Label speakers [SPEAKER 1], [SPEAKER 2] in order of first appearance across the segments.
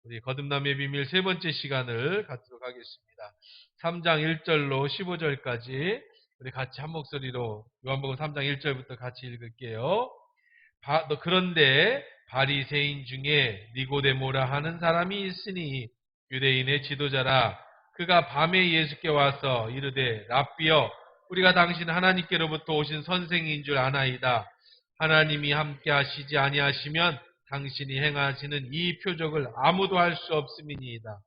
[SPEAKER 1] 우리 거듭남의 비밀 세 번째 시간을 갖도록 하겠습니다. 3장 1절로 15절까지 우리 같이 한 목소리로 요한복음 3장 1절부터 같이 읽을게요. 그런데 바리새인 중에 니고데모라 하는 사람이 있으니 유대인의 지도자라. 그가 밤에 예수께 와서 이르되 랍비여, 우리가 당신 하나님께로부터 오신 선생인 줄 아나이다. 하나님이 함께 하시지 아니하시면 당신이 행하시는 이 표적을 아무도 할 수 없음이니이다.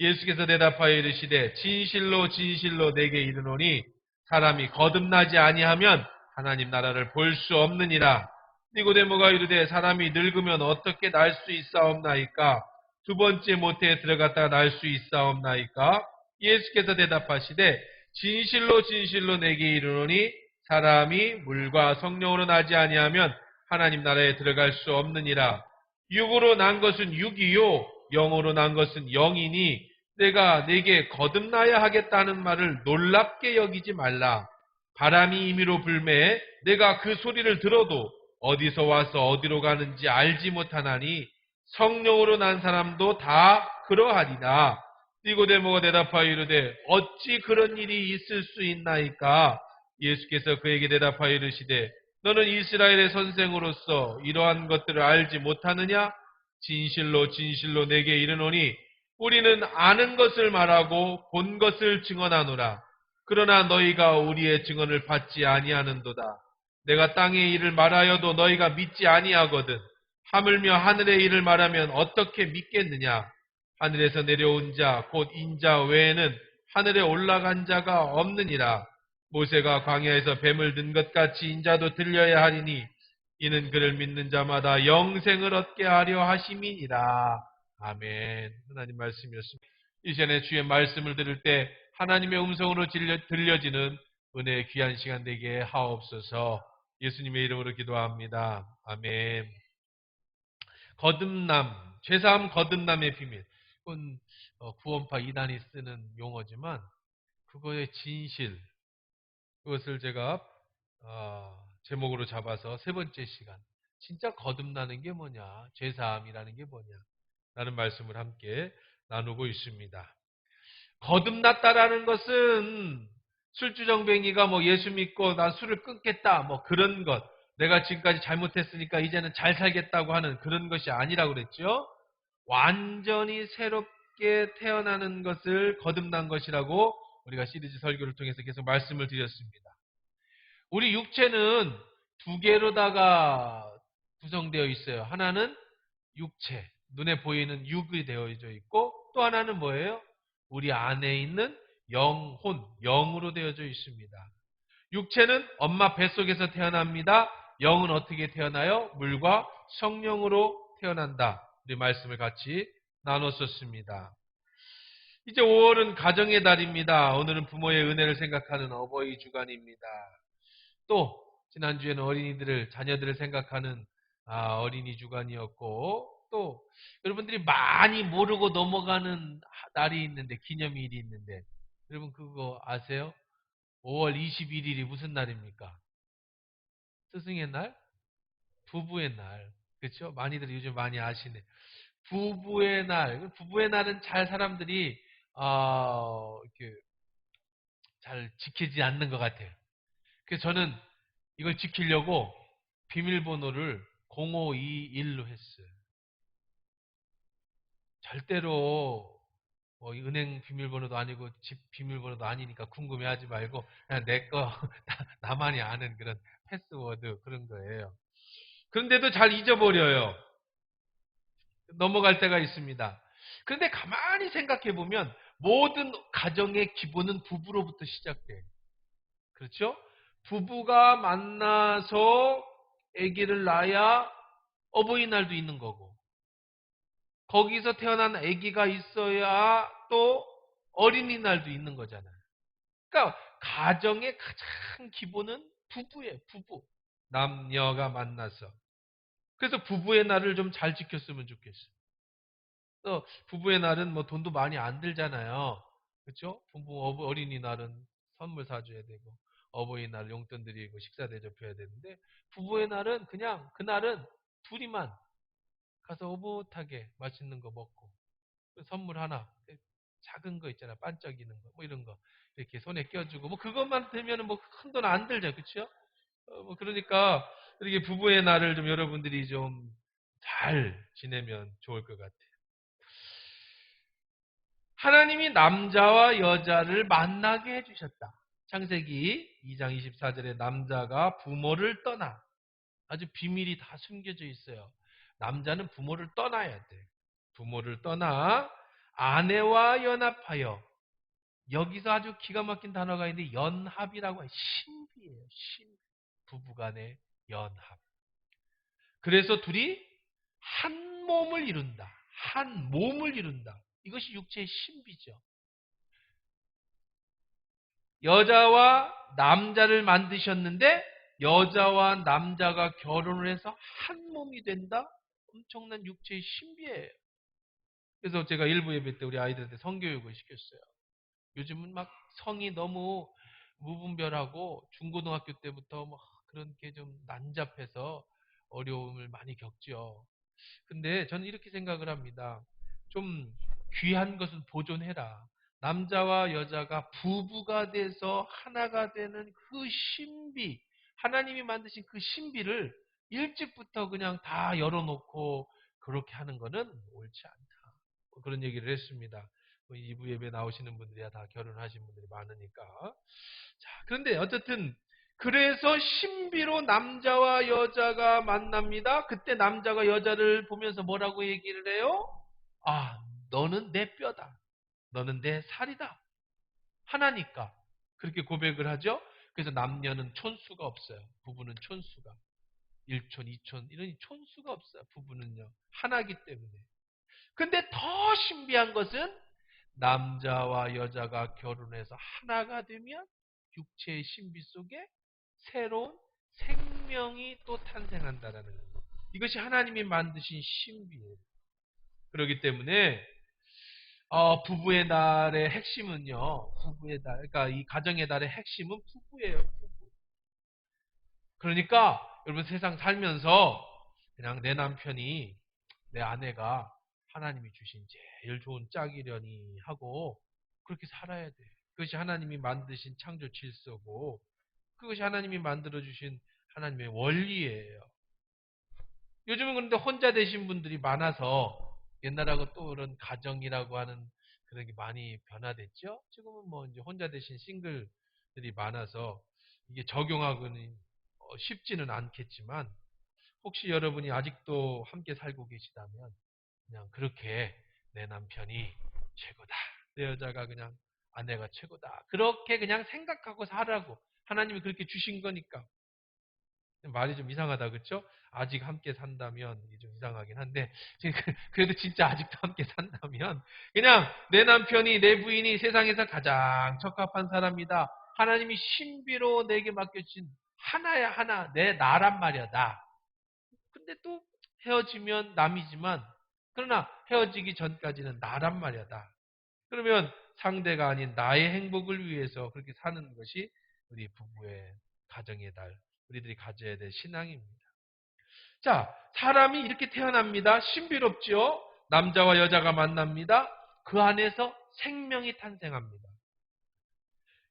[SPEAKER 1] 예수께서 대답하여 이르시되 진실로 진실로 내게 이르노니 사람이 거듭나지 아니하면 하나님 나라를 볼 수 없느니라. 니고데모가 이르되 사람이 늙으면 어떻게 날 수 있사옵나이까? 두 번째 모태에 들어갔다가 날 수 있사옵나이까? 예수께서 대답하시되 진실로 진실로 내게 이르노니 사람이 물과 성령으로 나지 아니하면 하나님 나라에 들어갈 수 없느니라. 육으로 난 것은 육이요 영으로 난 것은 영이니 내가 네게 거듭나야 하겠다는 말을 놀랍게 여기지 말라. 바람이 임의로 불매 내가 그 소리를 들어도 어디서 와서 어디로 가는지 알지 못하나니 성령으로 난 사람도 다 그러하리라. 니고데모가 대답하여 이르되 어찌 그런 일이 있을 수 있나이까? 예수께서 그에게 대답하여 이르시되 너는 이스라엘의 선생으로서 이러한 것들을 알지 못하느냐? 진실로 진실로 내게 이르노니 우리는 아는 것을 말하고 본 것을 증언하노라. 그러나 너희가 우리의 증언을 받지 아니하는도다. 내가 땅의 일을 말하여도 너희가 믿지 아니하거든. 하물며 하늘의 일을 말하면 어떻게 믿겠느냐? 하늘에서 내려온 자, 곧 인자 외에는 하늘에 올라간 자가 없느니라. 모세가 광야에서 뱀을 든 것 같이 인자도 들려야 하리니 이는 그를 믿는 자마다 영생을 얻게 하려 하심이니라. 아멘. 하나님 말씀이었습니다. 이 시간에 주의 말씀을 들을 때 하나님의 음성으로 들려지는 은혜의 귀한 시간 되게 하옵소서. 예수님의 이름으로 기도합니다. 아멘. 거듭남, 죄사함 거듭남의 비밀. 그건 구원파 이단이 쓰는 용어지만 그거의 진실, 그것을 제가 제목으로 잡아서 세 번째 시간, 진짜 거듭나는 게 뭐냐, 죄사함이라는 게 뭐냐 라는 말씀을 함께 나누고 있습니다. 거듭났다라는 것은 술주정뱅이가 뭐 예수 믿고 난 술을 끊겠다 뭐 그런 것, 내가 지금까지 잘못했으니까 이제는 잘 살겠다고 하는 그런 것이 아니라고 그랬죠. 완전히 새롭게 태어나는 것을 거듭난 것이라고 우리가 시리즈 설교를 통해서 계속 말씀을 드렸습니다. 우리 육체는 두 개로다가 구성되어 있어요. 하나는 육체, 눈에 보이는 육이 되어져 있고 또 하나는 뭐예요? 우리 안에 있는 영혼, 영으로 되어져 있습니다. 육체는 엄마 뱃속에서 태어납니다. 영은 어떻게 태어나요? 물과 성령으로 태어난다. 우리 말씀을 같이 나눴었습니다. 이제 5월은 가정의 달입니다. 오늘은 부모의 은혜를 생각하는 어버이 주간입니다. 또 지난주에는 어린이들을, 자녀들을 생각하는 어린이 주간이었고, 또 여러분들이 많이 모르고 넘어가는 날이 있는데, 기념일이 있는데, 여러분 그거 아세요? 5월 21일이 무슨 날입니까? 스승의 날? 부부의 날. 그렇죠? 많이들 요즘 많이 아시네. 부부의 날. 부부의 날은 잘 사람들이 이렇게 잘 지키지 않는 것 같아요. 그래서 저는 이걸 지키려고 비밀번호를 0521로 했어요. 절대로 이 은행 비밀번호도 아니고 집 비밀번호도 아니니까 궁금해하지 말고 그냥 내 거 나만이 아는 그런 패스워드 그런 거예요. 그런데도 잘 잊어버려요. 넘어갈 때가 있습니다. 그런데 가만히 생각해 보면 모든 가정의 기본은 부부로부터 시작돼요. 그렇죠? 부부가 만나서 아기를 낳아야 어버이날도 있는 거고, 거기서 태어난 아기가 있어야 또 어린이날도 있는 거잖아요. 그러니까 가정의 가장 기본은 부부예요. 부부. 남녀가 만나서. 그래서 부부의 날을 좀 잘 지켰으면 좋겠어요. 또 부부의 날은 뭐 돈도 많이 안 들잖아요. 그렇죠? 부부 어린이날은 선물 사줘야 되고, 어버이날 용돈 드리고 식사 대접해야 되는데, 부부의 날은 그냥 그날은 둘이만 가서 오붓하게 맛있는 거 먹고, 선물 하나, 작은 거 있잖아, 반짝이는 거, 뭐 이런 거 이렇게 손에 껴주고, 뭐 그것만 들면은 뭐 큰 돈 안 들죠, 그렇죠? 뭐 그러니까 이렇게 부부의 날을 좀 여러분들이 좀 잘 지내면 좋을 것 같아요. 하나님이 남자와 여자를 만나게 해주셨다. 창세기 2장 24절에 남자가 부모를 떠나, 아주 비밀이 다 숨겨져 있어요. 남자는 부모를 떠나야 돼. 부모를 떠나 아내와 연합하여, 여기서 아주 기가 막힌 단어가 있는데 연합이라고 해요. 신비예요. 신. 부부간의 연합. 그래서 둘이 한 몸을 이룬다. 한 몸을 이룬다. 이것이 육체의 신비죠. 여자와 남자를 만드셨는데 여자와 남자가 결혼을 해서 한 몸이 된다? 엄청난 육체의 신비예요. 그래서 제가 일부 예배 때 우리 아이들한테 성교육을 시켰어요. 요즘은 막 성이 너무 무분별하고 중고등학교 때부터 막 그런 게 좀 난잡해서 어려움을 많이 겪죠. 근데 저는 이렇게 생각을 합니다. 좀 귀한 것은 보존해라. 남자와 여자가 부부가 돼서 하나가 되는 그 신비, 하나님이 만드신 그 신비를 일찍부터 그냥 다 열어놓고 그렇게 하는 거는 옳지 않다. 그런 얘기를 했습니다. 2부 예배 나오시는 분들이야 다 결혼하신 분들이 많으니까. 자, 그런데 어쨌든 그래서 신비로 남자와 여자가 만납니다. 그때 남자가 여자를 보면서 뭐라고 얘기를 해요? 아, 너는 내 뼈다. 너는 내 살이다. 하나니까. 그렇게 고백을 하죠. 그래서 남녀는 촌수가 없어요. 부부는 촌수가. 1촌, 2촌 이런 촌수가 없어요. 부부는요. 하나기 때문에. 근데 더 신비한 것은 남자와 여자가 결혼해서 하나가 되면 육체의 신비 속에 새로운 생명이 또 탄생한다라는 거예요. 이것이 하나님이 만드신 신비예요. 그렇기 때문에 부부의 날의 핵심은요. 부부의 날, 그러니까 이 가정의 날의 핵심은 부부예요. 부부. 그러니까 여러분 세상 살면서 그냥 내 남편이, 내 아내가 하나님이 주신 제일 좋은 짝이려니 하고 그렇게 살아야 돼. 그것이 하나님이 만드신 창조 질서고 그것이 하나님이 만들어주신 하나님의 원리예요. 요즘은 그런데 혼자 되신 분들이 많아서 옛날하고 또 그런 가정이라고 하는 그런 게 많이 변화됐죠. 지금은 뭐 이제 혼자 되신 싱글들이 많아서 이게 적용하고는 쉽지는 않겠지만 혹시 여러분이 아직도 함께 살고 계시다면 그냥 그렇게 내 남편이 최고다. 내 여자가 그냥 아내가 최고다. 그렇게 그냥 생각하고 살라고 하나님이 그렇게 주신 거니까. 말이 좀 이상하다, 그렇죠? 아직 함께 산다면 이게 좀 이상하긴 한데 그래도 진짜 아직도 함께 산다면 그냥 내 남편이, 내 부인이 세상에서 가장 적합한 사람이다. 하나님이 신비로 내게 맡겨진 하나야 하나 내 나란 말이야 나. 근데 또 헤어지면 남이지만 그러나 헤어지기 전까지는 나란 말이야 나. 그러면 상대가 아닌 나의 행복을 위해서 그렇게 사는 것이 우리 부부의 가정의 달, 우리들이 가져야 될 신앙입니다. 자, 사람이 이렇게 태어납니다. 신비롭죠? 남자와 여자가 만납니다. 그 안에서 생명이 탄생합니다.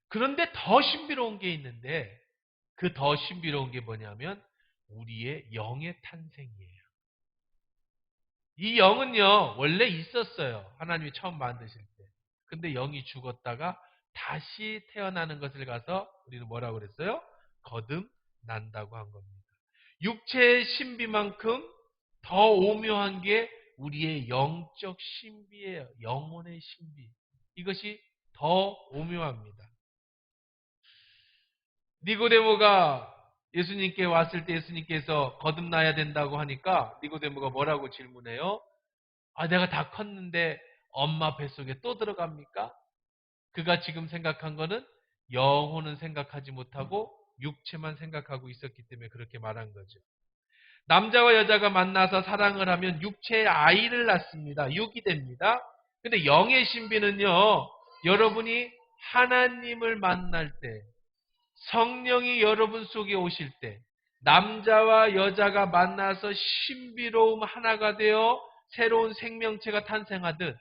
[SPEAKER 1] 그런데 더 신비로운 게 있는데 그 더 신비로운 게 뭐냐면 우리의 영의 탄생이에요. 이 영은요, 원래 있었어요. 하나님이 처음 만드실 때. 근데 영이 죽었다가 다시 태어나는 것을 가서 우리는 뭐라고 그랬어요? 거듭난다고 한 겁니다. 육체의 신비만큼 더 오묘한 게 우리의 영적 신비예요. 영혼의 신비. 이것이 더 오묘합니다. 니고데모가 예수님께 왔을 때 예수님께서 거듭나야 된다고 하니까 니고데모가 뭐라고 질문해요? 아, 내가 다 컸는데 엄마 뱃속에 또 들어갑니까? 그가 지금 생각한 거는 영혼은 생각하지 못하고 육체만 생각하고 있었기 때문에 그렇게 말한 거죠. 남자와 여자가 만나서 사랑을 하면 육체의 아이를 낳습니다. 육이 됩니다. 근데 영의 신비는요, 여러분이 하나님을 만날 때, 성령이 여러분 속에 오실 때, 남자와 여자가 만나서 신비로움 하나가 되어 새로운 생명체가 탄생하듯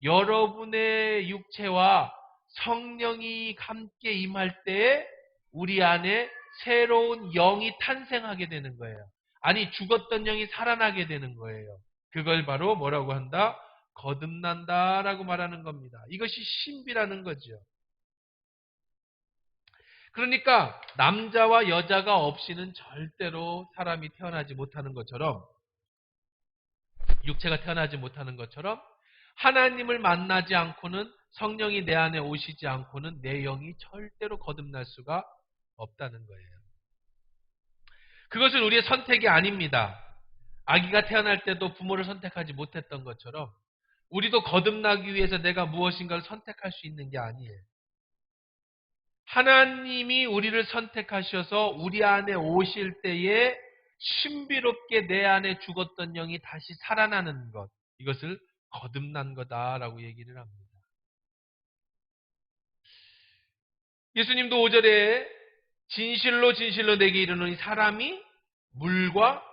[SPEAKER 1] 여러분의 육체와 성령이 함께 임할 때 우리 안에 새로운 영이 탄생하게 되는 거예요. 아니, 죽었던 영이 살아나게 되는 거예요. 그걸 바로 뭐라고 한다? 거듭난다라고 말하는 겁니다. 이것이 신비라는 거죠. 그러니까 남자와 여자가 없이는 절대로 사람이 태어나지 못하는 것처럼, 육체가 태어나지 못하는 것처럼, 하나님을 만나지 않고는, 성령이 내 안에 오시지 않고는 내 영이 절대로 거듭날 수가 없다는 거예요. 그것은 우리의 선택이 아닙니다. 아기가 태어날 때도 부모를 선택하지 못했던 것처럼 우리도 거듭나기 위해서 내가 무엇인가를 선택할 수 있는 게 아니에요. 하나님이 우리를 선택하셔서 우리 안에 오실 때에 신비롭게 내 안에 죽었던 영이 다시 살아나는 것, 이것을 거듭난 거다라고 얘기를 합니다. 예수님도 5절에 진실로 진실로 내게 이르노니 사람이 물과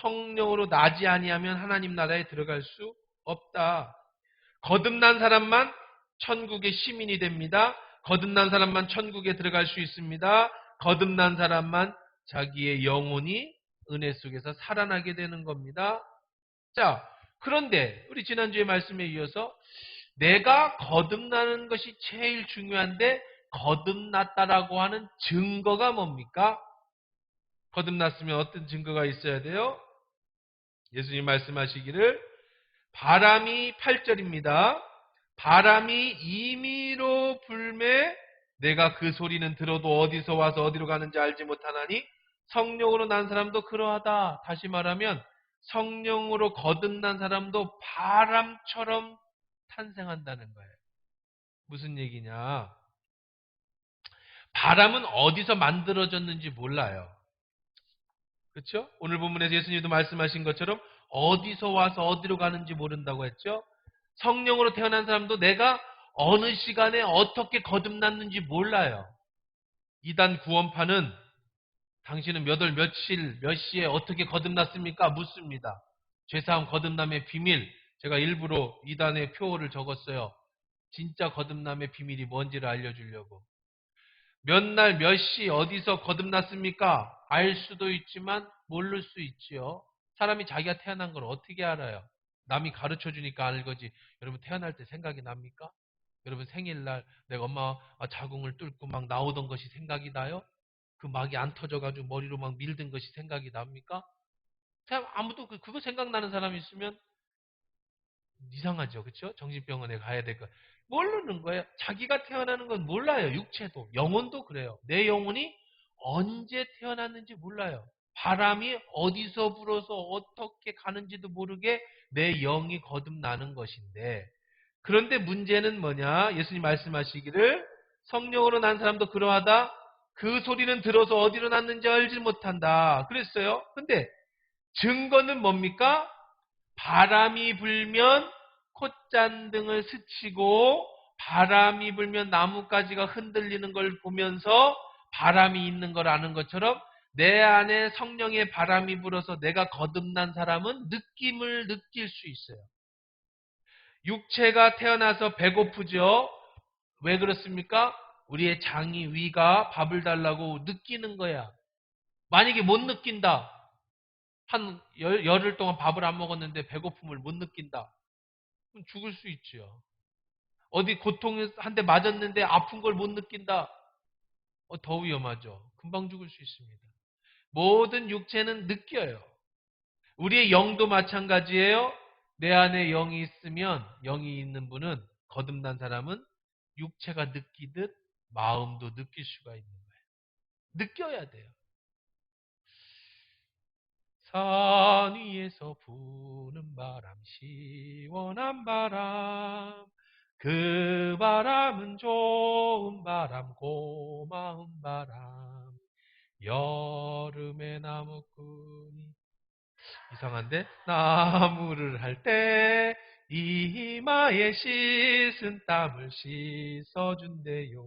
[SPEAKER 1] 성령으로 나지 아니하면 하나님 나라에 들어갈 수 없다. 거듭난 사람만 천국의 시민이 됩니다. 거듭난 사람만 천국에 들어갈 수 있습니다. 거듭난 사람만 자기의 영혼이 은혜 속에서 살아나게 되는 겁니다. 자, 그런데 우리 지난주의 말씀에 이어서 내가 거듭나는 것이 제일 중요한데 거듭났다라고 하는 증거가 뭡니까? 거듭났으면 어떤 증거가 있어야 돼요? 예수님 말씀하시기를 바람이 8절입니다. 바람이 임의로 불매 내가 그 소리는 들어도 어디서 와서 어디로 가는지 알지 못하나니 성령으로 난 사람도 그러하다. 다시 말하면 성령으로 거듭난 사람도 바람처럼 탄생한다는 거예요. 무슨 얘기냐? 바람은 어디서 만들어졌는지 몰라요. 그렇죠? 오늘 본문에서 예수님도 말씀하신 것처럼 어디서 와서 어디로 가는지 모른다고 했죠? 성령으로 태어난 사람도 내가 어느 시간에 어떻게 거듭났는지 몰라요. 이단 구원파는 당신은 몇 월 며칠 몇 시에 어떻게 거듭났습니까? 묻습니다. 죄사함 거듭남의 비밀, 제가 일부러 이단의 표어를 적었어요. 진짜 거듭남의 비밀이 뭔지를 알려주려고. 몇 날 몇 시 어디서 거듭났습니까? 알 수도 있지만 모를 수 있지요. 사람이 자기가 태어난 걸 어떻게 알아요? 남이 가르쳐 주니까 아는 거지. 여러분 태어날 때 생각이 납니까? 여러분 생일날 내가 엄마 자궁을 뚫고 막 나오던 것이 생각이 나요? 그 막이 안 터져가지고 머리로 막 밀던 것이 생각이 납니까? 아무도 그거 생각나는 사람이 있으면 이상하죠. 그렇죠? 정신병원에 가야 될 거. 모르는 거예요. 자기가 태어나는 건 몰라요. 육체도. 영혼도 그래요. 내 영혼이 언제 태어났는지 몰라요. 바람이 어디서 불어서 어떻게 가는지도 모르게 내 영이 거듭나는 것인데, 그런데 문제는 뭐냐? 예수님 말씀하시기를 성령으로 난 사람도 그러하다. 그 소리는 들어서 어디로 났는지 알지 못한다. 그랬어요. 근데 증거는 뭡니까? 바람이 불면 콧잔등을 스치고 바람이 불면 나뭇가지가 흔들리는 걸 보면서 바람이 있는 걸 아는 것처럼 내 안에 성령의 바람이 불어서 내가 거듭난 사람은 느낌을 느낄 수 있어요. 육체가 태어나서 배고프죠? 왜 그렇습니까? 우리의 장이 위가 밥을 달라고 느끼는 거야. 만약에 못 느낀다. 한 열흘 동안 밥을 안 먹었는데 배고픔을 못 느낀다. 그럼 죽을 수 있죠. 어디 고통 한 대 맞았는데 아픈 걸 못 느낀다. 더 위험하죠. 금방 죽을 수 있습니다. 모든 육체는 느껴요. 우리의 영도 마찬가지예요. 내 안에 영이 있으면, 영이 있는 분은, 거듭난 사람은 육체가 느끼듯 마음도 느낄 수가 있는 거예요. 느껴야 돼요. 산 위에서 부는 바람, 시원한 바람, 그 바람은 좋은 바람, 고마운 바람, 여름의 나무꾼이, 이상한데? 나무를 할 때 이마에 씻은 땀을 씻어준대요.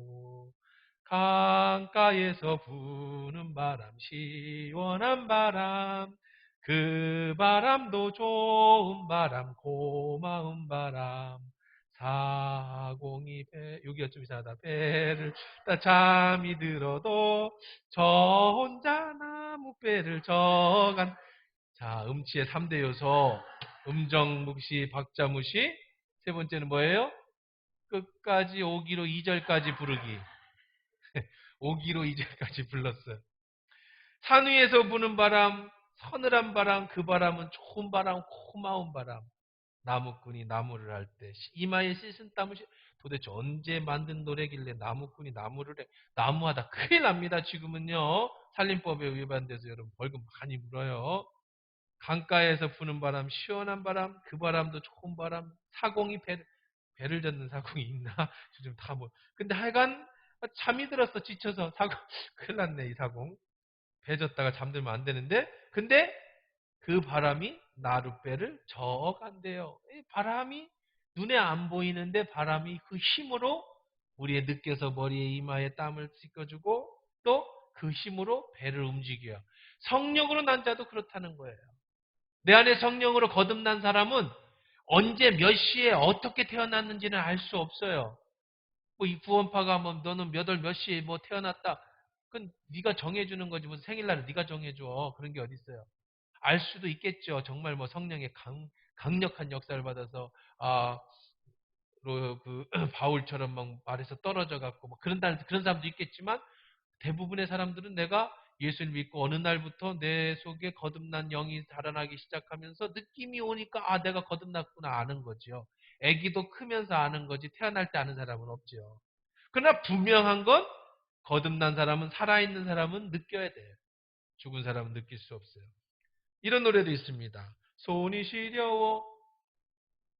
[SPEAKER 1] 강가에서 부는 바람, 시원한 바람, 그 바람도 좋은 바람, 고마운 바람, 사공이 배, 여기가 좀 이상하다. 배를 따 잠이 들어도 저 혼자 나무배를 저간. 자, 음치의 3대 요소. 음정, 묵시, 박자, 무시. 세 번째는 뭐예요? 끝까지 오기로 2절까지 부르기. 오기로 2절까지 불렀어요. 산 위에서 부는 바람, 서늘한 바람, 그 바람은 좋은 바람, 고마운 바람. 나무꾼이 나무를 할 때 이마에 씻은 땀을 도대체 언제 만든 노래길래 나무꾼이 나무를 해. 나무하다 큰일 납니다. 지금은요. 살림법에 위반돼서 여러분 벌금 많이 물어요. 강가에서 부는 바람, 시원한 바람, 그 바람도 좋은 바람. 사공이 배를 젓는 사공이 있나? 요즘 다 뭐. 근데 하여간 잠이 들었어. 지쳐서 사공. 큰일 났네 이 사공. 배 젓다가 잠들면 안 되는데. 근데 그 바람이 나룻배를 저어간대요. 이 바람이 눈에 안 보이는데 바람이 그 힘으로 우리의 느껴서 머리에 이마에 땀을 씻겨주고 또 그 힘으로 배를 움직여요. 성령으로 난 자도 그렇다는 거예요. 내 안에 성령으로 거듭난 사람은 언제 몇 시에 어떻게 태어났는지는 알 수 없어요. 뭐 이 구원파가 뭐 너는 몇 월 몇 시에 뭐 태어났다. 그건 네가 정해주는 거지. 무슨 생일날을 네가 정해줘. 그런 게 어디 있어요. 알 수도 있겠죠. 정말 뭐 성령의 강력한 역사를 받아서 그 바울처럼 막 말에서 떨어져 갖고 뭐 그런 사람도 있겠지만 대부분의 사람들은 내가 예수를 믿고 어느 날부터 내 속에 거듭난 영이 자라나기 시작하면서 느낌이 오니까 내가 거듭났구나 아는 거죠. 아기도 크면서 아는 거지 태어날 때 아는 사람은 없죠. 그러나 분명한 건 거듭난 사람은 살아있는 사람은 느껴야 돼요. 죽은 사람은 느낄 수 없어요. 이런 노래도 있습니다. 손이 시려워.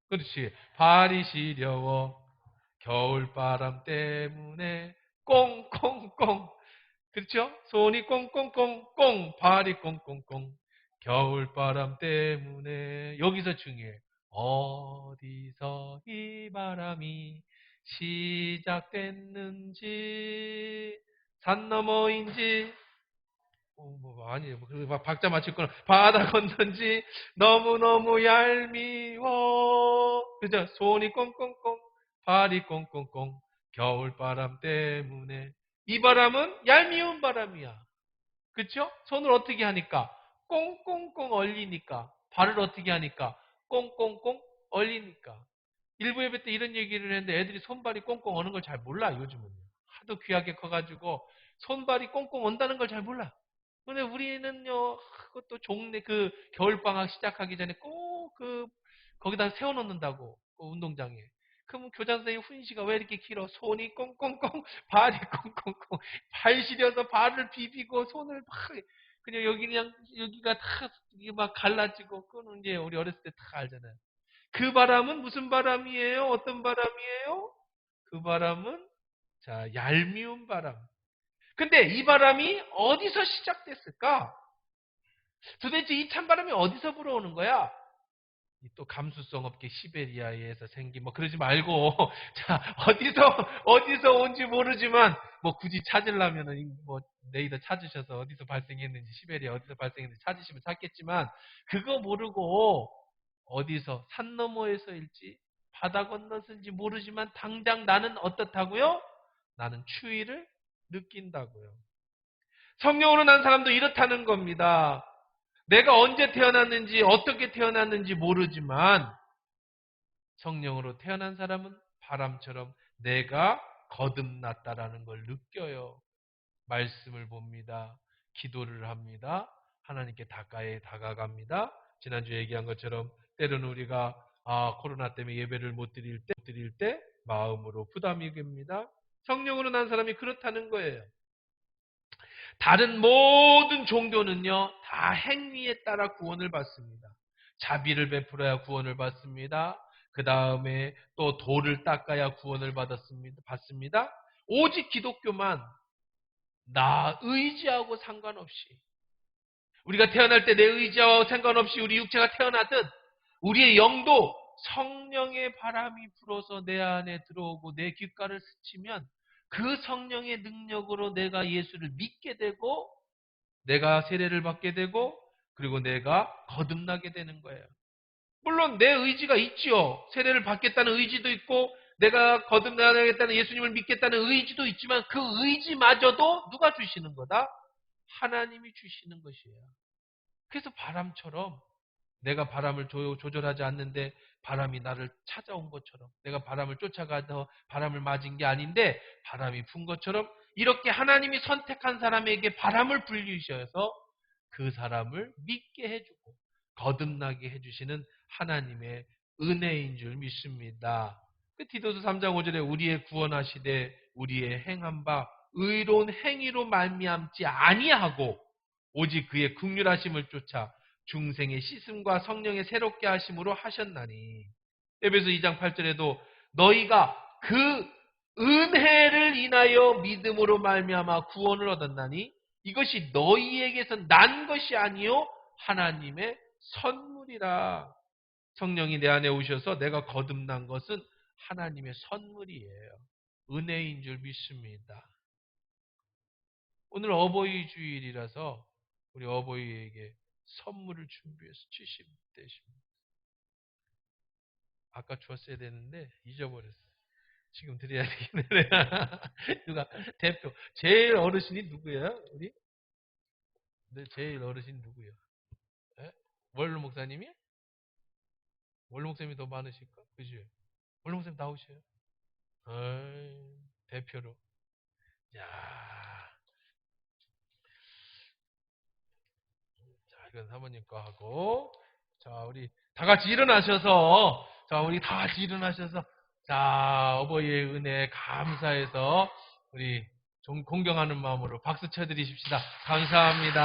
[SPEAKER 1] 그렇지. 발이 시려워. 겨울바람 때문에 꽁꽁꽁. 그렇죠? 손이 꽁꽁꽁 꽁. 발이 꽁꽁꽁. 겨울바람 때문에. 여기서 중요해. 어디서 이 바람이 시작됐는지 산 너머인지 아니에요. 막 박자 맞출 거는 바다 건넌지 너무너무 얄미워. 그죠? 손이 꽁꽁꽁, 발이 꽁꽁꽁, 겨울바람 때문에. 이 바람은 얄미운 바람이야. 그쵸? 손을 어떻게 하니까? 꽁꽁꽁 얼리니까. 발을 어떻게 하니까? 꽁꽁꽁 얼리니까. 일부 예배 때 이런 얘기를 했는데 애들이 손발이 꽁꽁 어는 걸 잘 몰라, 요즘은. 하도 귀하게 커가지고 손발이 꽁꽁 언다는 걸 잘 몰라. 근데 우리는요, 그것도 종래 그 겨울방학 시작하기 전에 꼭 거기다 세워놓는다고, 그 운동장에. 그럼 교장 선생님 훈시가 왜 이렇게 길어? 손이 꽁꽁꽁, 발이 꽁꽁꽁, 발 시려서 발을 비비고 손을 막, 그냥 여기가 다, 이게 막 갈라지고, 그거는 이제 우리 어렸을 때 다 알잖아요. 그 바람은 무슨 바람이에요? 어떤 바람이에요? 그 바람은, 자, 얄미운 바람. 근데 이 바람이 어디서 시작됐을까? 도대체 이 찬바람이 어디서 불어오는 거야? 또 감수성 없게 시베리아에서 생긴 뭐 그러지 말고 자 어디서 온지 모르지만 뭐 굳이 찾으려면은 뭐 레이더 찾으셔서 어디서 발생했는지 시베리아 어디서 발생했는지 찾으시면 찾겠지만 그거 모르고 어디서 산 너머에서일지 바다 건너서인지 모르지만 당장 나는 어떻다고요? 나는 추위를 느낀다고요. 성령으로 난 사람도 이렇다는 겁니다. 내가 언제 태어났는지 어떻게 태어났는지 모르지만 성령으로 태어난 사람은 바람처럼 내가 거듭났다라는 걸 느껴요. 말씀을 봅니다. 기도를 합니다. 하나님께 가까이 다가갑니다. 지난주에 얘기한 것처럼 때로는 우리가 코로나 때문에 예배를 못 드릴 때 마음으로 부담이 됩니다. 성령으로 난 사람이 그렇다는 거예요. 다른 모든 종교는요, 다 행위에 따라 구원을 받습니다. 자비를 베풀어야 구원을 받습니다. 그 다음에 또 돌을 닦아야 구원을 받습니다. 오직 기독교만 나 의지하고 상관없이 우리가 태어날 때 내 의지와 상관없이 우리 육체가 태어나듯 우리의 영도 성령의 바람이 불어서 내 안에 들어오고 내 귓가를 스치면 그 성령의 능력으로 내가 예수를 믿게 되고 내가 세례를 받게 되고 그리고 내가 거듭나게 되는 거예요. 물론 내 의지가 있지요. 세례를 받겠다는 의지도 있고 내가 거듭나겠다는 예수님을 믿겠다는 의지도 있지만 그 의지마저도 누가 주시는 거다? 하나님이 주시는 것이에요. 그래서 바람처럼 내가 바람을 조절하지 않는데 바람이 나를 찾아온 것처럼 내가 바람을 쫓아가서 바람을 맞은 게 아닌데 바람이 분 것처럼 이렇게 하나님이 선택한 사람에게 바람을 불리셔서 그 사람을 믿게 해주고 거듭나게 해주시는 하나님의 은혜인 줄 믿습니다. 그 디도서 3장 5절에 우리의 구원하시되 우리의 행한 바 의로운 행위로 말미암지 아니하고 오직 그의 긍휼하심을 쫓아 중생의 씻음과 성령의 새롭게 하심으로 하셨나니. 에베소 2장 8절에도 너희가 그 은혜를 인하여 믿음으로 말미암아 구원을 얻었나니 이것이 너희에게서 난 것이 아니요 하나님의 선물이라. 성령이 내 안에 오셔서 내가 거듭난 것은 하나님의 선물이에요. 은혜인 줄 믿습니다. 오늘 어버이 주일이라서 우리 어버이에게 선물을 준비해서 주시면 되십니다. 아까 줬어야 되는데 잊어버렸어요. 지금 드려야 되겠네. 누가 대표 제일 어르신이 누구예요? 우리? 네, 제일 어르신 누구예요? 예? 원로 목사님이? 원로 목사님이 더 많으실까? 그죠? 원로 목사님 나오셔요. 대표로. 야, 자, 이건 사모님 거 하고, 자, 우리 다 같이 일어나셔서, 자, 우리 다 같이 일어나셔서, 자, 어버이의 은혜 감사해서 우리 좀 공경하는 마음으로 박수 쳐드리십시다. 감사합니다.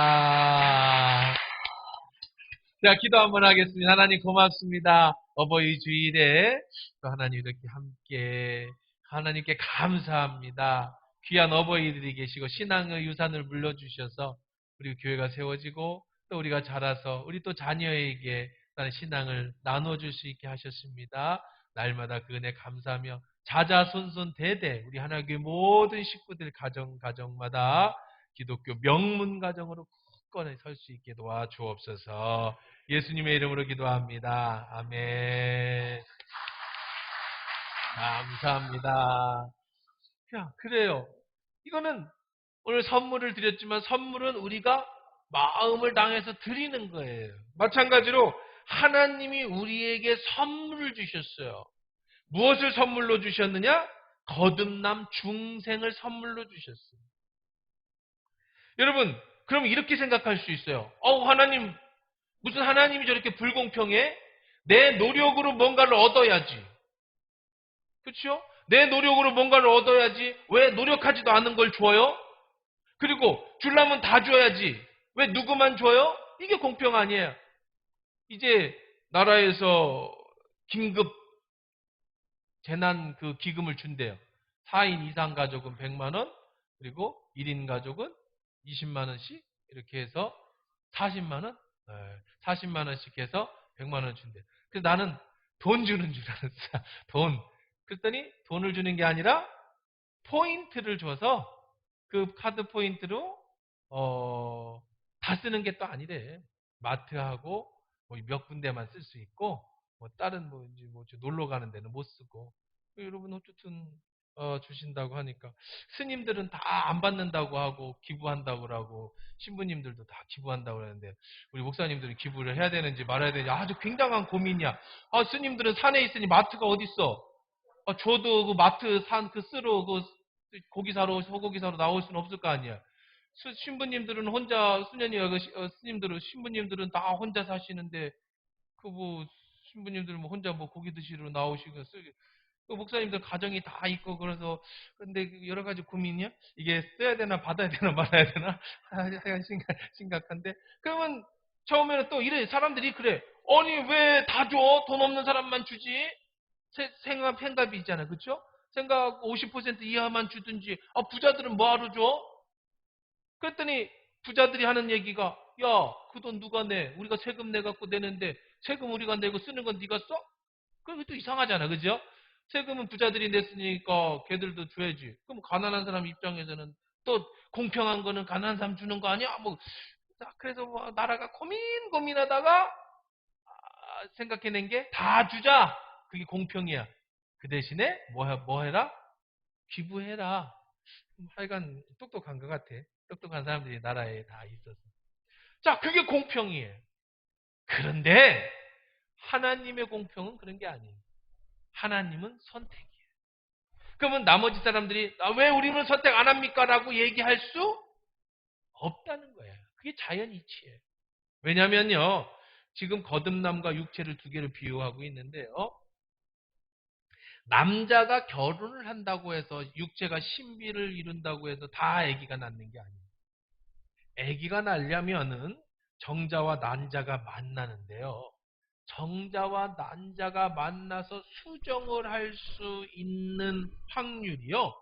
[SPEAKER 1] 자, 기도 한번 하겠습니다. 하나님 고맙습니다. 어버이 주일에 또 하나님 이렇게 함께 하나님께 감사합니다. 귀한 어버이들이 계시고 신앙의 유산을 물려주셔서 우리 교회가 세워지고 또 우리가 자라서 우리 또 자녀에게 신앙을 나눠줄 수 있게 하셨습니다. 날마다 그 은혜 감사하며 자자손손 대대 우리 하나교회 모든 식구들 가정마다 기독교 명문 가정으로 굳건히 설 수 있게 도와주옵소서. 예수님의 이름으로 기도합니다. 아멘. 감사합니다. 그래요. 이거는 오늘 선물을 드렸지만 선물은 우리가 마음을 당해서 드리는 거예요. 마찬가지로 하나님이 우리에게 선물을 주셨어요. 무엇을 선물로 주셨느냐? 거듭남 중생을 선물로 주셨어요. 여러분, 그럼 이렇게 생각할 수 있어요. 하나님, 무슨 하나님이 저렇게 불공평해? 내 노력으로 뭔가를 얻어야지. 그렇죠? 내 노력으로 뭔가를 얻어야지. 왜 노력하지도 않은 걸 줘요? 그리고 주려면 다 줘야지. 왜 누구만 줘요? 이게 공평 아니에요. 이제 나라에서 긴급 재난 그 기금을 준대요. 4인 이상 가족은 100만 원, 그리고 1인 가족은 20만 원씩 이렇게 해서 40만 원? 40만 원씩 해서 100만 원 준대요. 그래서 나는 돈 주는 줄 알았어. 돈. 그랬더니 돈을 주는 게 아니라 포인트를 줘서 그 카드 포인트로 다 쓰는 게 또 아니래. 마트하고 몇 군데만 쓸 수 있고 다른 놀러 가는 데는 못 쓰고. 여러분 어쨌든 주신다고 하니까 스님들은 다 안 받는다고 하고 기부한다고 하고 신부님들도 다 기부한다고 하는데 우리 목사님들이 기부를 해야 되는지 말아야 되는지 아주 굉장한 고민이야. 스님들은 산에 있으니 마트가 어디 있어? 저도 그 마트 산 그 쓰러 그 고기 사러 소고기 사러 나올 수는 없을 거 아니야. 신부님들은 혼자 스님들은 신부님들은 다 혼자 사시는데 신부님들은 혼자 고기 드시러 나오시고 목사님들 가정이 다 있고 그래서 근데 여러 가지 고민이야. 이게 써야 되나 받아야 되나 말아야 되나 하여간 심각한데 그러면 처음에는 또 이래 사람들이 그래. 아니 왜 다 줘? 돈 없는 사람만 주지? 생각이 있잖아. 그렇죠? 생각 50% 이하만 주든지 부자들은 뭐하러 줘? 그랬더니 부자들이 하는 얘기가 야, 그 돈 누가 내? 우리가 세금 내갖고 내는데 세금 우리가 내고 쓰는 건 네가 써? 그게 또 이상하잖아. 그죠? 세금은 부자들이 냈으니까 걔들도 줘야지. 그럼 가난한 사람 입장에서는 또 공평한 거는 가난한 사람 주는 거 아니야? 그래서 나라가 고민하다가 생각해낸 게 다 주자. 그게 공평이야. 그 대신에 뭐 해라? 기부해라. 하여간 똑똑한 것 같아. 똑똑한 사람들이 나라에 다 있어서. 자, 그게 공평이에요. 그런데 하나님의 공평은 그런 게 아니에요. 하나님은 선택이에요. 그러면 나머지 사람들이 왜 우리는 선택 안 합니까? 라고 얘기할 수 없다는 거예요. 그게 자연이치예요. 왜냐면요. 지금 거듭남과 육체를 두 개를 비유하고 있는데요. 남자가 결혼을 한다고 해서 육체가 신비를 이룬다고 해서 다 아기가 낳는 게 아니에요. 아기가 낳으려면은 정자와 난자가 만나는데요. 정자와 난자가 만나서 수정을 할 수 있는 확률이요.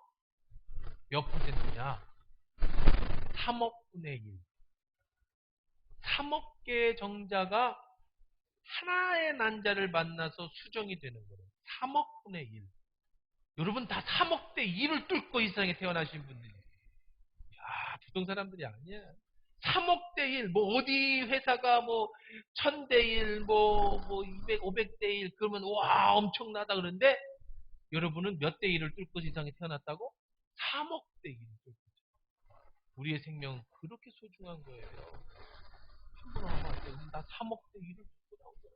[SPEAKER 1] 몇 퍼센트냐? 3억 분의 1. 3억 개의 정자가 하나의 난자를 만나서 수정이 되는 거예요. 3억 분의 1. 여러분 다 3억 대 1을 뚫고 이 세상에 태어나신 분들이에요. 보통 사람들이 아니야. 3억 대 1, 뭐 어디 회사가 뭐 1000대 1, 뭐 200, 500대 1 그러면 와 엄청나다 그러는데 여러분은 몇 대 1을 뚫고 이 세상에 태어났다고? 3억 대 1을 뚫고. 우리의 생명은 그렇게 소중한 거예요. 함부로 하면 안 돼. 나 3억 대 1을 뚫고 나온 거야.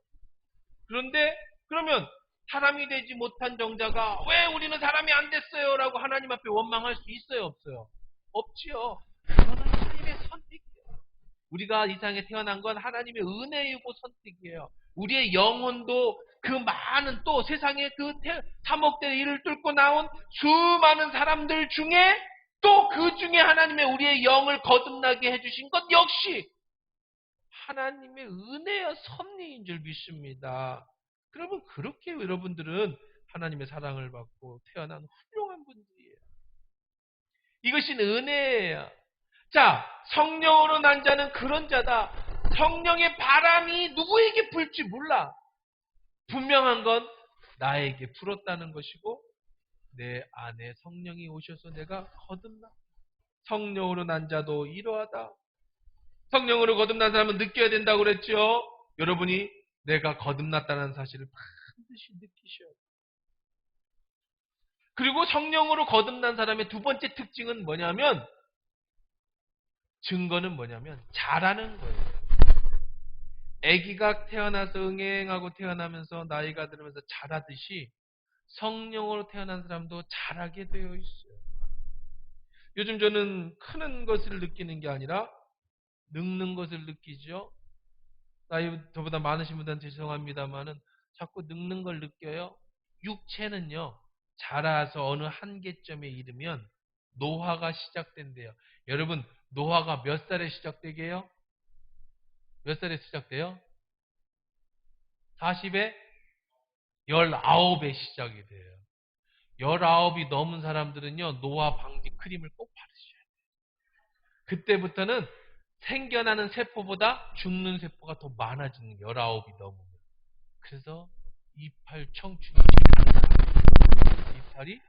[SPEAKER 1] 그런데 그러면 사람이 되지 못한 정자가 왜 우리는 사람이 안 됐어요? 라고 하나님 앞에 원망할 수 있어요? 없어요? 없지요. 그거는 하나님의 선택이에요. 우리가 이 세상에 태어난 건 하나님의 은혜이고 선택이에요. 우리의 영혼도 그 많은 또 세상에 그 3억 대 1을 뚫고 나온 수많은 사람들 중에 또 그 중에 하나님의 우리의 영을 거듭나게 해주신 것 역시 하나님의 은혜와 섭리인 줄 믿습니다. 그러면 그렇게 여러분들은 하나님의 사랑을 받고 태어난 훌륭한 분들이에요. 이것이 은혜예요. 자, 성령으로 난 자는 그런 자다. 성령의 바람이 누구에게 불지 몰라. 분명한 건 나에게 불었다는 것이고 내 안에 성령이 오셔서 내가 거듭나. 성령으로 난 자도 이러하다. 성령으로 거듭난 사람은 느껴야 된다고 그랬죠. 여러분이 내가 거듭났다는 사실을 반드시 느끼셔야 돼요. 그리고 성령으로 거듭난 사람의 두 번째 특징은 뭐냐면 증거는 뭐냐면 잘하는 거예요. 아기가 태어나서 응행하고 태어나면서 나이가 들면서 자라듯이 성령으로 태어난 사람도 자라게 되어 있어요. 요즘 저는 크는 것을 느끼는 게 아니라 늙는 것을 느끼죠. 나이 저보다 많으신 분들한테 죄송합니다만은 자꾸 늙는 걸 느껴요. 육체는요. 자라서 어느 한계점에 이르면 노화가 시작된대요. 여러분 노화가 몇 살에 시작되게 해요? 몇 살에 시작돼요? 40에 19에 시작이 돼요. 19이 넘은 사람들은요. 노화 방지 크림을 꼭 바르셔야 돼요. 그때부터는 생겨나는 세포보다 죽는 세포가 더 많아지는 19이 넘으면. 그래서 이빨 청춘이 이빨이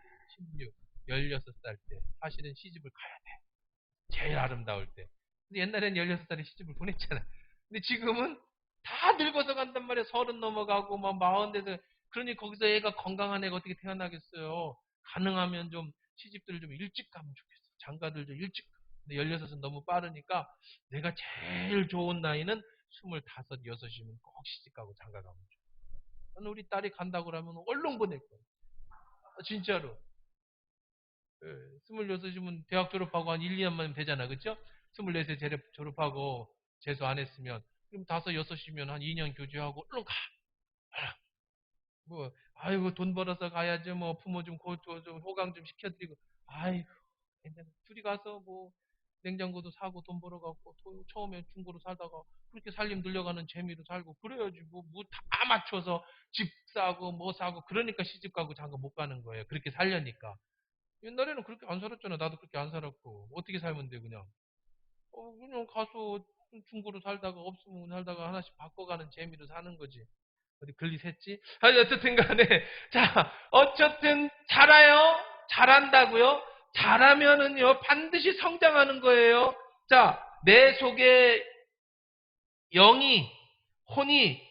[SPEAKER 1] 16, 16살 때 사실은 시집을 가야 돼. 제일 아름다울 때. 근데 옛날엔 16살에 시집을 보냈잖아. 근데 지금은 다 늙어서 간단 말이야. 30 넘어가고 막 40 돼서. 그러니 거기서 애가 건강한 애가 어떻게 태어나겠어요. 가능하면 좀 시집들을 좀 일찍 가면 좋겠어. 장가들 좀 일찍 가. 근데 16은 너무 빠르니까 내가 제일 좋은 나이는 25, 6이면 꼭 시집 가고 장가 가면 좋아. 우리 딸이 간다고 그러면 얼른 보낼 거야. 진짜로. 26이면 대학 졸업하고 한 1, 2년만 되잖아. 그쵸? 24세 졸업하고 재수 안 했으면 그럼 5, 6이면 한 2년 교제하고 얼른 가. 뭐 아이고 돈 벌어서 가야죠. 뭐 부모 좀 호강 좀 시켜드리고 아이고 괜찮아. 둘이 가서 뭐 냉장고도 사고 돈 벌어갖고 처음에 중고로 살다가 그렇게 살림 늘려가는 재미로 살고 그래야지 뭐 다 맞춰서 집 사고 뭐 사고 그러니까 시집 가고 장가 못 가는 거예요. 그렇게 살려니까. 옛날에는 그렇게 안 살았잖아. 나도 그렇게 안 살았고. 어떻게 살면 돼, 그냥. 그냥 가서 중고로 살다가 없으면 살다가 하나씩 바꿔가는 재미로 사는 거지. 어디 글리 샜지? 아니, 어쨌든 간에. 자, 어쨌든 잘해요. 잘한다고요. 잘하면은요, 반드시 성장하는 거예요. 자, 내 속에 혼이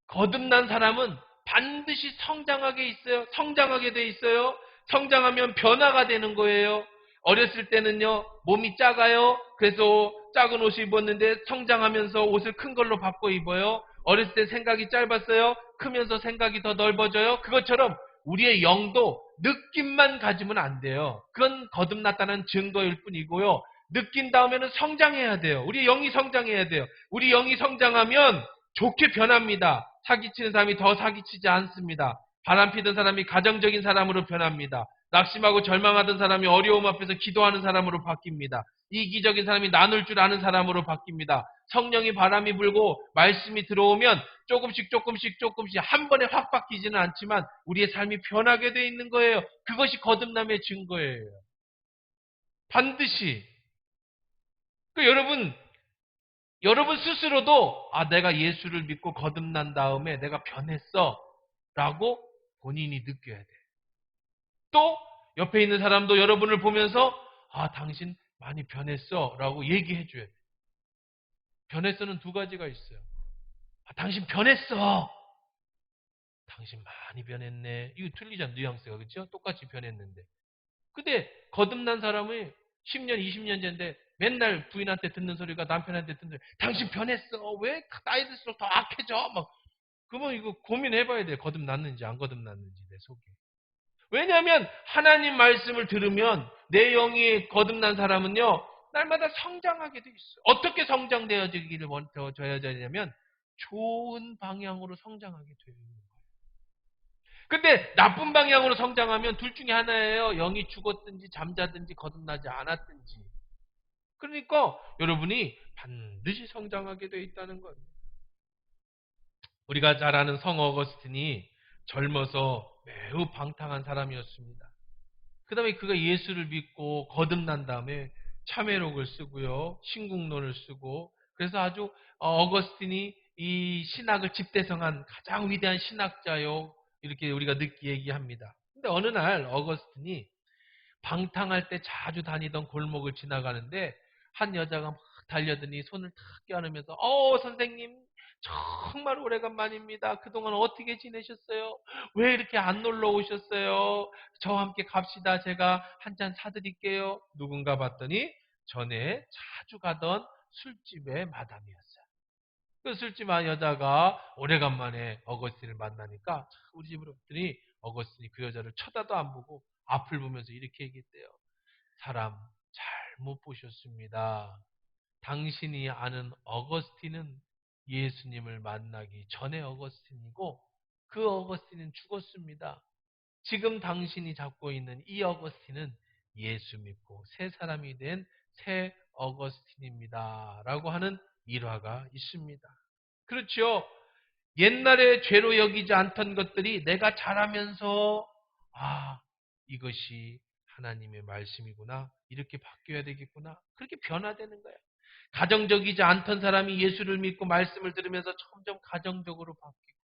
[SPEAKER 1] 거듭난 사람은 반드시 성장하게 있어요. 성장하게 돼 있어요. 성장하면 변화가 되는 거예요. 어렸을 때는요, 몸이 작아요. 그래서 작은 옷을 입었는데 성장하면서 옷을 큰 걸로 바꿔 입어요. 어렸을 때 생각이 짧았어요. 크면서 생각이 더 넓어져요. 그것처럼 우리의 영도 느낌만 가지면 안 돼요. 그건 거듭났다는 증거일 뿐이고요. 느낀 다음에는 성장해야 돼요. 우리 영이 성장해야 돼요. 우리 영이 성장하면 좋게 변합니다. 사기치는 사람이 더 사기치지 않습니다. 바람피던 사람이 가정적인 사람으로 변합니다. 낙심하고 절망하던 사람이 어려움 앞에서 기도하는 사람으로 바뀝니다. 이기적인 사람이 나눌 줄 아는 사람으로 바뀝니다. 성령이 바람이 불고 말씀이 들어오면 조금씩 한 번에 확 바뀌지는 않지만 우리의 삶이 변하게 돼 있는 거예요. 그것이 거듭남의 증거예요. 반드시. 여러분 스스로도 내가 예수를 믿고 거듭난 다음에 내가 변했어 라고 본인이 느껴야 돼. 또 옆에 있는 사람도 여러분을 보면서 당신 많이 변했어 라고 얘기해 줘야 돼. 변했어는 두 가지가 있어요. 당신 변했어. 당신 많이 변했네. 이거 틀리잖아, 뉘앙스가. 그렇죠? 똑같이 변했는데. 근데 거듭난 사람이 10년, 20년 전인데 맨날 부인한테 듣는 소리가 남편한테 듣는 소리. 당신 변했어. 왜 나이 들수록 더 악해져? 그러면 이거 고민해봐야 돼. 거듭났는지 안 거듭났는지 내 속에. 왜냐하면 하나님 말씀을 들으면 내 영이 거듭난 사람은요. 날마다 성장하게 돼 있어요. 어떻게 성장되어지기를 원해야 되냐면 좋은 방향으로 성장하게 돼요. 근데 나쁜 방향으로 성장하면 둘 중에 하나예요. 영이 죽었든지 잠자든지 거듭나지 않았든지. 그러니까 여러분이 반드시 성장하게 돼 있다는 거예요. 우리가 잘 아는 성 어거스틴이 젊어서 매우 방탕한 사람이었습니다. 그 다음에 그가 예수를 믿고 거듭난 다음에 참회록을 쓰고요. 신국론을 쓰고 그래서 아주 어거스틴이 이 신학을 집대성한 가장 위대한 신학자요. 이렇게 우리가 얘기합니다. 근데 어느 날 어거스틴이 방탕할 때 자주 다니던 골목을 지나가는데 한 여자가 막 달려드니 손을 탁 껴안으면서 선생님 정말 오래간만입니다. 그동안 어떻게 지내셨어요? 왜 이렇게 안 놀러 오셨어요? 저와 함께 갑시다. 제가 한 잔 사드릴게요. 누군가 봤더니 전에 자주 가던 술집의 마담이었어요. 그 술집 여자가 오래간만에 어거스틴을 만나니까 우리 집으로 왔더니 어거스틴이 그 여자를 쳐다도 안 보고 앞을 보면서 이렇게 얘기했대요. 사람 잘못 보셨습니다. 당신이 아는 어거스틴은 예수님을 만나기 전에 어거스틴이고 그 어거스틴은 죽었습니다. 지금 당신이 잡고 있는 이 어거스틴은 예수 믿고 새 사람이 된 새 어거스틴입니다. 라고 하는 일화가 있습니다. 그렇죠. 옛날에 죄로 여기지 않던 것들이 내가 자라면서 이것이 하나님의 말씀이구나. 이렇게 바뀌어야 되겠구나. 그렇게 변화되는 거예요. 가정적이지 않던 사람이 예수를 믿고 말씀을 들으면서 점점 가정적으로 바뀌고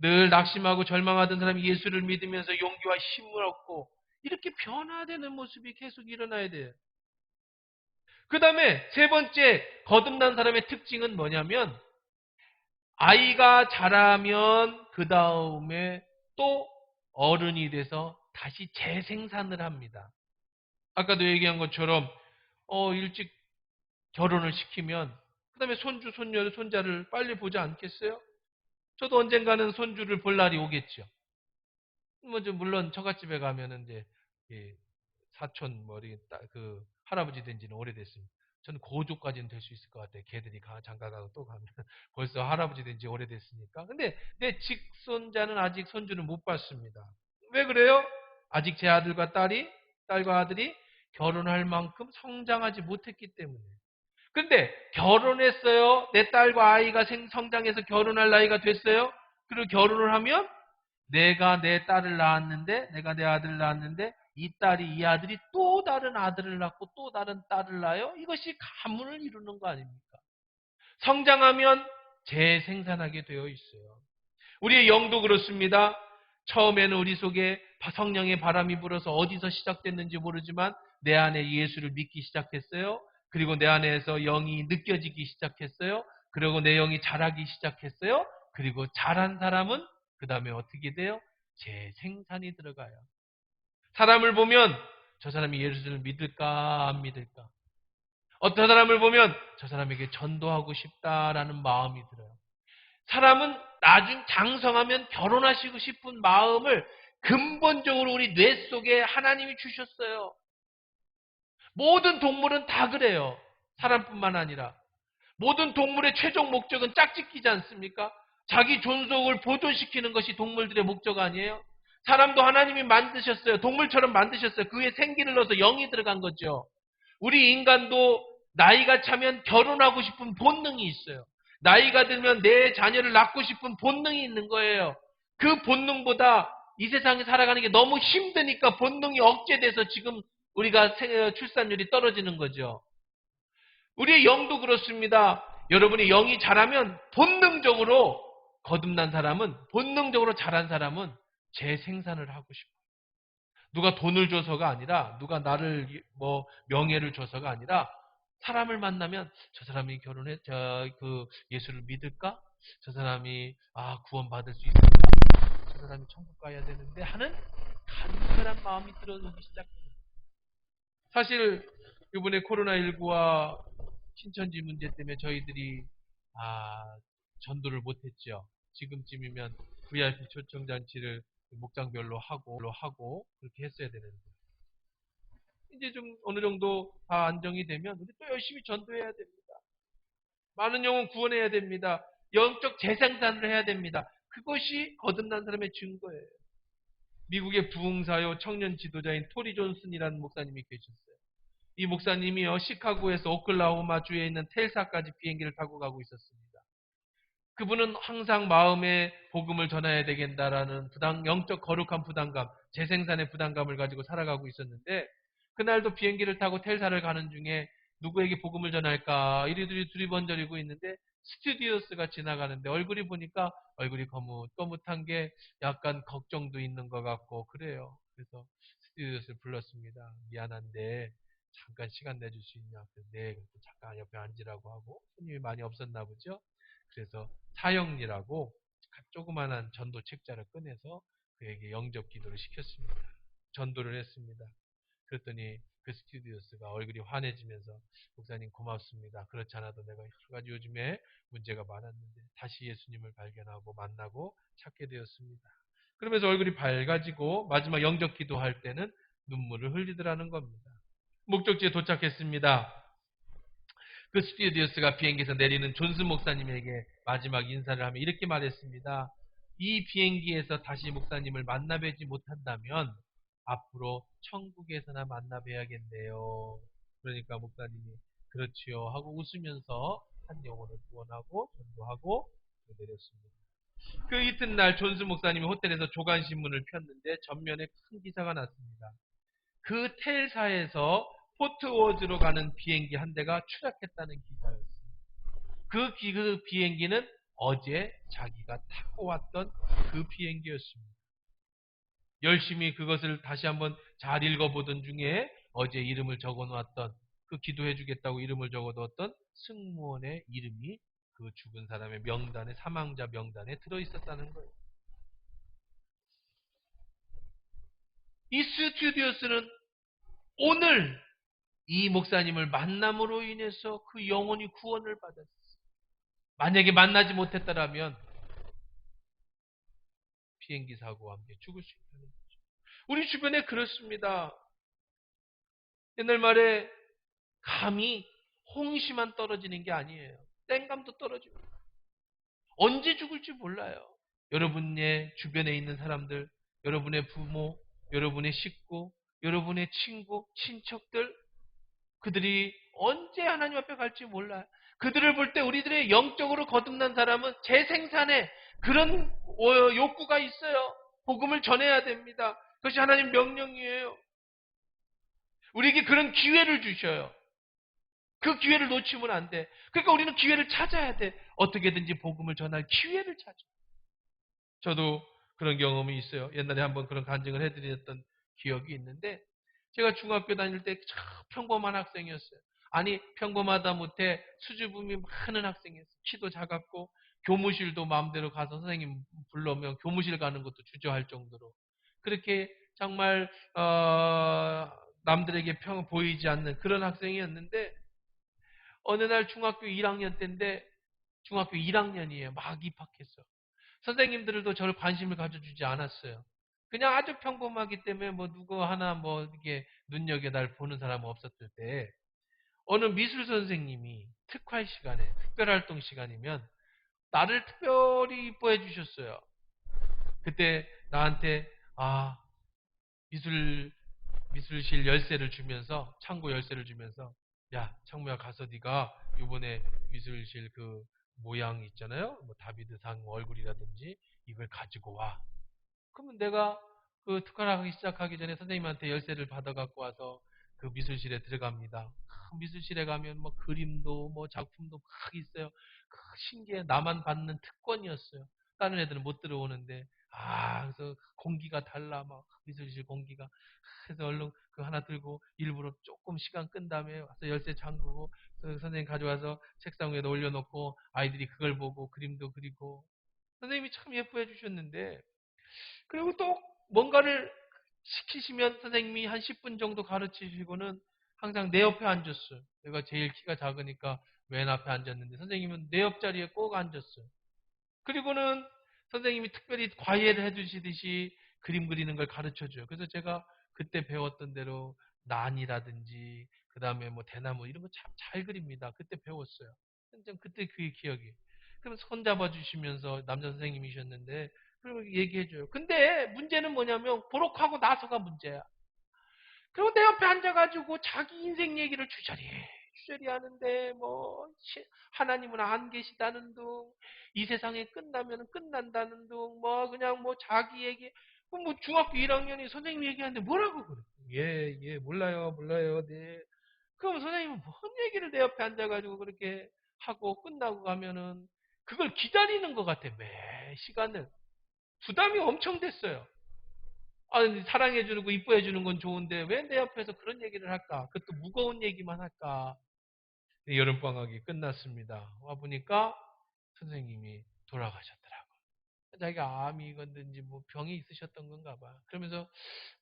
[SPEAKER 1] 늘 낙심하고 절망하던 사람이 예수를 믿으면서 용기와 힘을 얻고 이렇게 변화되는 모습이 계속 일어나야 돼요. 그 다음에 세 번째 거듭난 사람의 특징은 뭐냐면 아이가 자라면 그 다음에 또 어른이 돼서 다시 재생산을 합니다. 아까도 얘기한 것처럼 일찍 결혼을 시키면 그 다음에 손주, 손녀, 손자를 빨리 보지 않겠어요? 저도 언젠가는 손주를 볼 날이 오겠죠. 물론 처갓집에 가면은 이제 사촌 그 할아버지 된 지는 오래됐습니다. 저는 고조까지는 될 수 있을 것 같아요. 걔들이 장가 가고 또 가면 벌써 할아버지 된 지 오래됐으니까. 근데 내 직손자는 아직 손주는 못 봤습니다. 왜 그래요? 아직 제 딸과 아들이 결혼할 만큼 성장하지 못했기 때문에. 근데 결혼했어요. 내 딸과 아이가 성장해서 결혼할 나이가 됐어요. 그리고 결혼을 하면 내가 내 딸을 낳았는데, 내가 내 아들을 낳았는데, 이 아들이 또 다른 아들을 낳고 또 다른 딸을 낳아요? 이것이 가문을 이루는 거 아닙니까? 성장하면 재생산하게 되어 있어요. 우리의 영도 그렇습니다. 처음에는 우리 속에 성령의 바람이 불어서 어디서 시작됐는지 모르지만 내 안에 예수를 믿기 시작했어요. 그리고 내 안에서 영이 느껴지기 시작했어요. 그리고 내 영이 자라기 시작했어요. 그리고 잘한 사람은 그 다음에 어떻게 돼요? 재생산이 들어가요. 사람을 보면 저 사람이 예수를 믿을까 안 믿을까? 어떤 사람을 보면 저 사람에게 전도하고 싶다라는 마음이 들어요. 사람은 나중 장성하면 결혼하시고 싶은 마음을 근본적으로 우리 뇌 속에 하나님이 주셨어요. 모든 동물은 다 그래요. 사람뿐만 아니라. 모든 동물의 최종 목적은 짝짓기지 않습니까? 자기 존속을 보존시키는 것이 동물들의 목적 아니에요? 사람도 하나님이 만드셨어요. 동물처럼 만드셨어요. 그 위에 생기를 넣어서 영이 들어간 거죠. 우리 인간도 나이가 차면 결혼하고 싶은 본능이 있어요. 나이가 들면 내 자녀를 낳고 싶은 본능이 있는 거예요. 그 본능보다 이 세상에 살아가는 게 너무 힘드니까 본능이 억제돼서 지금 우리가 출산율이 떨어지는 거죠. 우리의 영도 그렇습니다. 여러분이 영이 자라면 본능적으로 거듭난 사람은, 본능적으로 자란 사람은 재생산을 하고 싶어요. 누가 돈을 줘서가 아니라, 누가 나를 명예를 줘서가 아니라, 사람을 만나면 저 사람이 예수를 믿을까? 저 사람이 구원받을 수 있을까? 저 사람이 천국 가야 되는데 하는 간절한 마음이 들어오기 시작합니다. 사실 이번에 코로나19와 신천지 문제 때문에 저희들이 전도를 못했죠. 지금쯤이면 VIP 초청잔치를 목장별로 하고 그렇게 했어야 되는데 이제 좀 어느 정도 다 안정이 되면 우리 또 열심히 전도해야 됩니다. 많은 영혼 구원해야 됩니다. 영적 재생산을 해야 됩니다. 그것이 거듭난 사람의 증거예요. 미국의 부흥사요 청년 지도자인 토리 존슨이라는 목사님이 계셨어요. 이 목사님이요 시카고에서 오클라호마 주에 있는 텔사까지 비행기를 타고 가고 있었습니다. 그분은 항상 마음에 복음을 전해야 되겠다라는 영적 거룩한 부담감, 재생산의 부담감을 가지고 살아가고 있었는데 그날도 비행기를 타고 텔사를 가는 중에 누구에게 복음을 전할까 이리들이 두리번저리고 있는데 스튜디오스가 지나가는데 얼굴이 보니까 얼굴이 거뭇한 게 약간 걱정도 있는 것 같고 그래요. 그래서 스튜디오스를 불렀습니다. 미안한데 잠깐 시간 내줄 수 있냐? 네, 잠깐 옆에 앉으라고 하고 손님이 많이 없었나 보죠. 그래서 사형리라고 조그만한 전도 책자를 꺼내서 그에게 영접 기도를 시켰습니다. 전도를 했습니다. 그랬더니 그 스튜디오스가 얼굴이 환해지면서 목사님 고맙습니다. 그렇지 않아도 내가 여러 가지 요즘에 문제가 많았는데 다시 예수님을 발견하고 만나고 찾게 되었습니다. 그러면서 얼굴이 밝아지고 마지막 영접 기도할 때는 눈물을 흘리더라는 겁니다. 목적지에 도착했습니다. 그 스튜디오스가 비행기에서 내리는 존슨 목사님에게 마지막 인사를 하며 이렇게 말했습니다. 이 비행기에서 다시 목사님을 만나뵈지 못한다면 앞으로 천국에서나 만나뵈야겠네요. 그러니까 목사님이 그렇지요 하고 웃으면서 한 영혼을 구원하고 전도하고 내렸습니다. 그 이튿날 존슨 목사님이 호텔에서 조간신문을 폈는데 전면에 큰 기사가 났습니다. 그 텔사에서 포트워즈로 가는 비행기 한 대가 추락했다는 기사였습니다. 그 비행기는 어제 자기가 타고 왔던 그 비행기였습니다. 열심히 그것을 다시 한번 잘 읽어보던 중에 어제 이름을 적어놓았던 그 기도해주겠다고 이름을 적어뒀던 승무원의 이름이 그 죽은 사람의 명단에 사망자 명단에 들어있었다는 거예요. 이 스튜디오스는 오늘 이 목사님을 만남으로 인해서 그 영혼이 구원을 받았어요. 만약에 만나지 못했다라면 비행기 사고와 함께 죽을 수 있다는 거죠. 우리 주변에 그렇습니다. 옛날 말에 감이 홍시만 떨어지는 게 아니에요. 땡감도 떨어집니다. 언제 죽을지 몰라요. 여러분의 주변에 있는 사람들, 여러분의 부모, 여러분의 식구, 여러분의 친구, 친척들 그들이 언제 하나님 앞에 갈지 몰라요. 그들을 볼 때 우리들의 영적으로 거듭난 사람은 재생산에 그런 욕구가 있어요. 복음을 전해야 됩니다. 그것이 하나님 명령이에요. 우리에게 그런 기회를 주셔요. 그 기회를 놓치면 안 돼. 그러니까 우리는 기회를 찾아야 돼. 어떻게든지 복음을 전할 기회를 찾아. 저도 그런 경험이 있어요. 옛날에 한번 그런 간증을 해드렸던 기억이 있는데 제가 중학교 다닐 때 참 평범한 학생이었어요. 아니 평범하다 못해 수줍음이 많은 학생이었어요. 키도 작았고 교무실도 마음대로 가서 선생님 불러면 교무실 가는 것도 주저할 정도로 그렇게 정말 남들에게 보이지 않는 그런 학생이었는데 어느 날 중학교 1학년 때인데 중학교 1학년이에요. 막 입학했어. 선생님들도 저를 관심을 가져주지 않았어요. 그냥 아주 평범하기 때문에 뭐 누구 하나 뭐 이게 눈여겨 날 보는 사람 없었을 때 어느 미술 선생님이 특활 시간에 특별활동 시간이면 나를 특별히 이뻐해 주셨어요. 그때 나한테 미술 미술실 열쇠를 주면서 창고 열쇠를 주면서 야 창모야 가서 네가 이번에 미술실 그 모양 있잖아요. 뭐 다비드상 얼굴이라든지 이걸 가지고 와. 그러면 내가 그 특활하기 시작하기 전에 선생님한테 열쇠를 받아 갖고 와서 그 미술실에 들어갑니다. 그 미술실에 가면 뭐 그림도 뭐 작품도 막 있어요. 그 신기해. 나만 받는 특권이었어요. 다른 애들은 못 들어오는데 그래서 공기가 달라 막 미술실 공기가 그래서 얼른 그 하나 들고 일부러 조금 시간 끈 다음에 와서 열쇠 잠그고 선생님 가져와서 책상 위에 올려놓고 아이들이 그걸 보고 그림도 그리고 선생님이 참 예뻐해 주셨는데 그리고 또 뭔가를 시키시면 선생님이 한 10분 정도 가르치시고는 항상 내 옆에 앉았어요. 내가 제일 키가 작으니까 맨 앞에 앉았는데 선생님은 내 옆자리에 꼭 앉았어요. 그리고는 선생님이 특별히 과외를 해주시듯이 그림 그리는 걸 가르쳐줘요. 그래서 제가 그때 배웠던 대로 난이라든지 그 다음에 뭐 대나무 이런 거 참 잘 그립니다. 그때 배웠어요. 그때 그 기억이. 그럼 손 잡아주시면서 남자 선생님이셨는데 그리고 얘기해줘요. 근데 문제는 뭐냐면 졸업하고 나서가 문제야. 그리고 내 옆에 앉아가지고 자기 인생 얘기를 주저리 하는데 뭐 하나님은 안 계시다는 둥, 이 세상에 끝나면 끝난다는 둥, 뭐 그냥 뭐 자기 얘기, 뭐 중학교 1학년이 선생님 얘기하는데 뭐라고 그래? 예, 몰라요, 네. 그럼 선생님은 뭔 얘기를 내 옆에 앉아가지고 그렇게 하고 끝나고 가면은 그걸 기다리는 것 같아 매 시간을 부담이 엄청 됐어요. 사랑해주고 이뻐해주는 건 좋은데 왜 내 옆에서 그런 얘기를 할까? 그것도 무거운 얘기만 할까? 여름방학이 끝났습니다. 와보니까 선생님이 돌아가셨더라고요. 자기가 암이 건든지 뭐 병이 있으셨던 건가 봐. 그러면서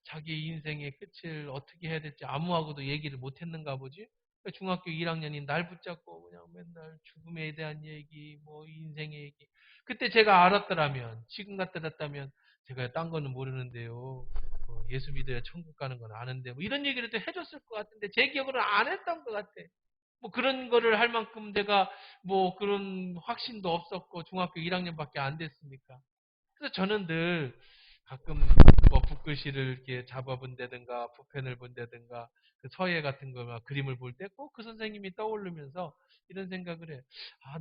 [SPEAKER 1] 자기 인생의 끝을 어떻게 해야 될지 아무하고도 얘기를 못 했는가 보지? 중학교 1학년인 날 붙잡고 그냥 맨날 죽음에 대한 얘기, 뭐 인생의 얘기. 그때 제가 알았더라면, 지금 같았다면 제가 딴 거는 모르는데요. 예수 믿어야 천국 가는 건 아는데 뭐 이런 얘기를 또 해줬을 것 같은데 제 기억으로는 안 했던 것 같아. 뭐 그런 거를 할 만큼 내가 뭐 그런 확신도 없었고 중학교 1학년밖에 안 됐으니까. 그래서 저는 늘 가끔 뭐 붓글씨를 이렇게 잡아본다든가 붓펜을 본다든가 그 서예 같은 거나 그림을 볼 때 꼭 그 선생님이 떠오르면서 이런 생각을 해.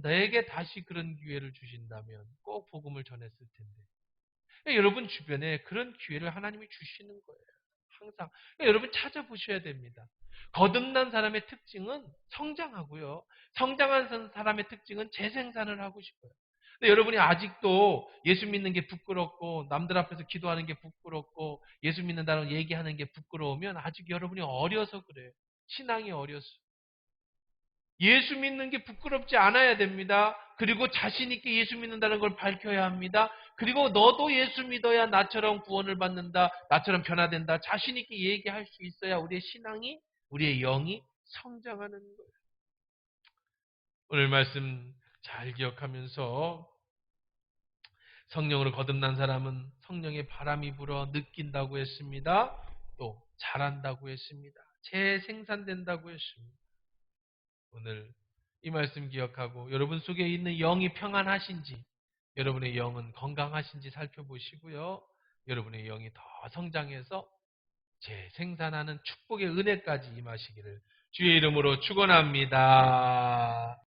[SPEAKER 1] 나에게 다시 그런 기회를 주신다면 꼭 복음을 전했을 텐데. 여러분 주변에 그런 기회를 하나님이 주시는 거예요. 항상. 여러분 찾아보셔야 됩니다. 거듭난 사람의 특징은 성장하고요. 성장한 사람의 특징은 재생산을 하고 싶어요. 근데 여러분이 아직도 예수 믿는 게 부끄럽고 남들 앞에서 기도하는 게 부끄럽고 예수 믿는다는 얘기하는 게 부끄러우면 아직 여러분이 어려서 그래요. 신앙이 어려서. 예수 믿는 게 부끄럽지 않아야 됩니다. 그리고 자신 있게 예수 믿는다는 걸 밝혀야 합니다. 그리고 너도 예수 믿어야 나처럼 구원을 받는다. 나처럼 변화된다. 자신 있게 얘기할 수 있어야 우리의 신앙이 우리의 영이 성장하는 거예요. 오늘 말씀 잘 기억하면서 성령으로 거듭난 사람은 성령의 바람이 불어 느낀다고 했습니다. 또 잘한다고 했습니다. 재생산된다고 했습니다. 오늘 이 말씀 기억하고 여러분 속에 있는 영이 평안하신지 여러분의 영은 건강하신지 살펴보시고요. 여러분의 영이 더 성장해서 재생산하는 축복의 은혜까지 임하시기를 주의 이름으로 축원합니다.